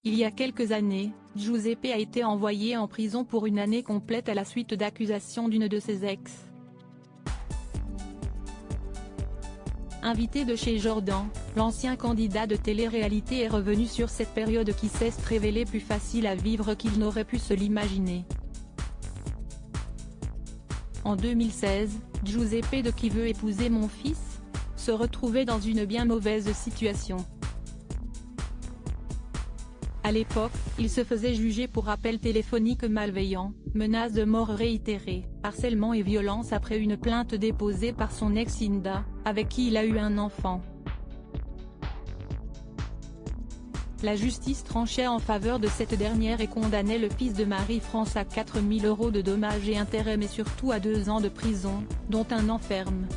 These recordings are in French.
Il y a quelques années, Giuseppe a été envoyé en prison pour une année complète à la suite d'accusations d'une de ses ex. Invité de chez Jordan, l'ancien candidat de télé-réalité est revenu sur cette période qui s'est révélée plus facile à vivre qu'il n'aurait pu se l'imaginer. En 2016, Giuseppe de Qui veut épouser mon fils se retrouvait dans une bien mauvaise situation. À l'époque, il se faisait juger pour appel téléphonique malveillant, menaces de mort réitérées, harcèlement et violence après une plainte déposée par son ex Inda, avec qui il a eu un enfant. La justice tranchait en faveur de cette dernière et condamnait le fils de Marie-France à 4 000 € de dommages et intérêts mais surtout à 2 ans de prison, dont 1 an ferme.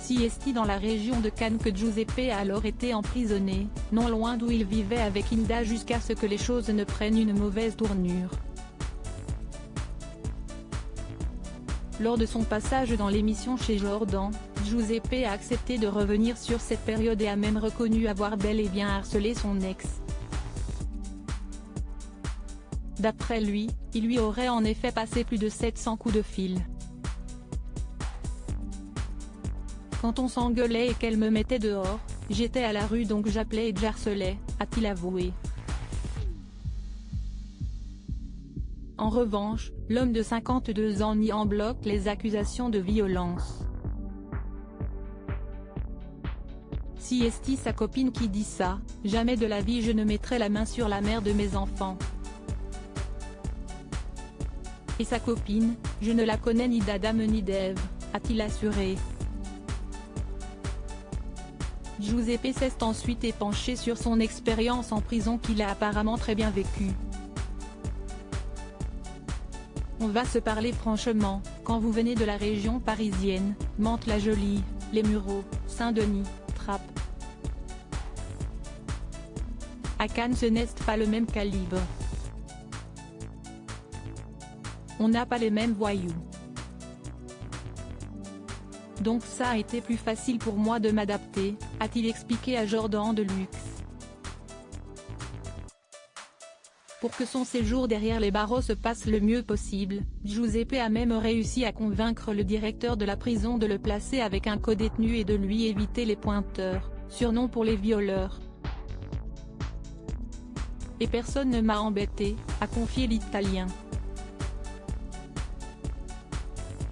Siesti dans la région de Cannes que Giuseppe a alors été emprisonné, non loin d'où il vivait avec Inda jusqu'à ce que les choses ne prennent une mauvaise tournure. Lors de son passage dans l'émission chez Jordan, Giuseppe a accepté de revenir sur cette période et a même reconnu avoir bel et bien harcelé son ex. D'après lui, il lui aurait en effet passé plus de 700 coups de fil. Quand on s'engueulait et qu'elle me mettait dehors, j'étais à la rue donc j'appelais et j'harcelais, a-t-il avoué. En revanche, l'homme de 52 ans nie en bloc les accusations de violence. Siesti sa copine qui dit ça, jamais de la vie je ne mettrai la main sur la mère de mes enfants. Et sa copine, je ne la connais ni d'Adam ni d'Ève, a-t-il assuré. Giuseppe s'est ensuite épanché sur son expérience en prison qu'il a apparemment très bien vécue. On va se parler franchement, quand vous venez de la région parisienne, Mantes-la-Jolie, Les Mureaux, Saint-Denis, Trappes. À Cannes ce n'est pas le même calibre. On n'a pas les mêmes voyous. Donc ça a été plus facile pour moi de m'adapter, a-t-il expliqué à Jordan de Luxe. Pour que son séjour derrière les barreaux se passe le mieux possible, Giuseppe a même réussi à convaincre le directeur de la prison de le placer avec un codétenu et de lui éviter les pointeurs, surnom pour les violeurs. Et personne ne m'a embêté, a confié l'Italien.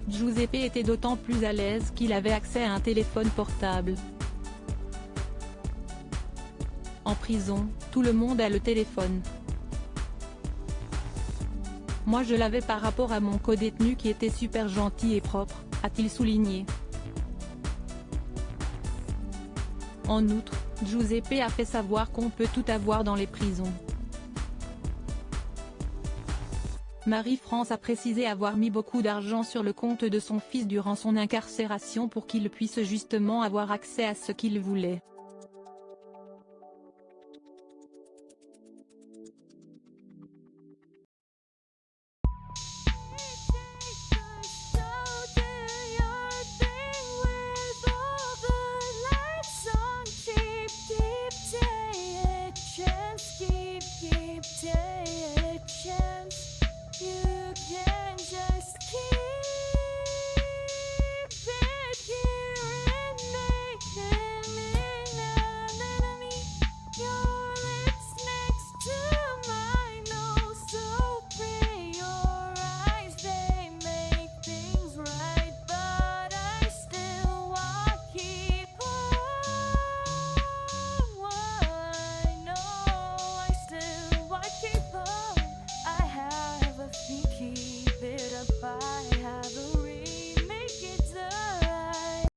Giuseppe était d'autant plus à l'aise qu'il avait accès à un téléphone portable. En prison, tout le monde a le téléphone. Moi je l'avais par rapport à mon codétenu qui était super gentil et propre, a-t-il souligné. En outre, Giuseppe a fait savoir qu'on peut tout avoir dans les prisons. Marie-France a précisé avoir mis beaucoup d'argent sur le compte de son fils durant son incarcération pour qu'il puisse justement avoir accès à ce qu'il voulait.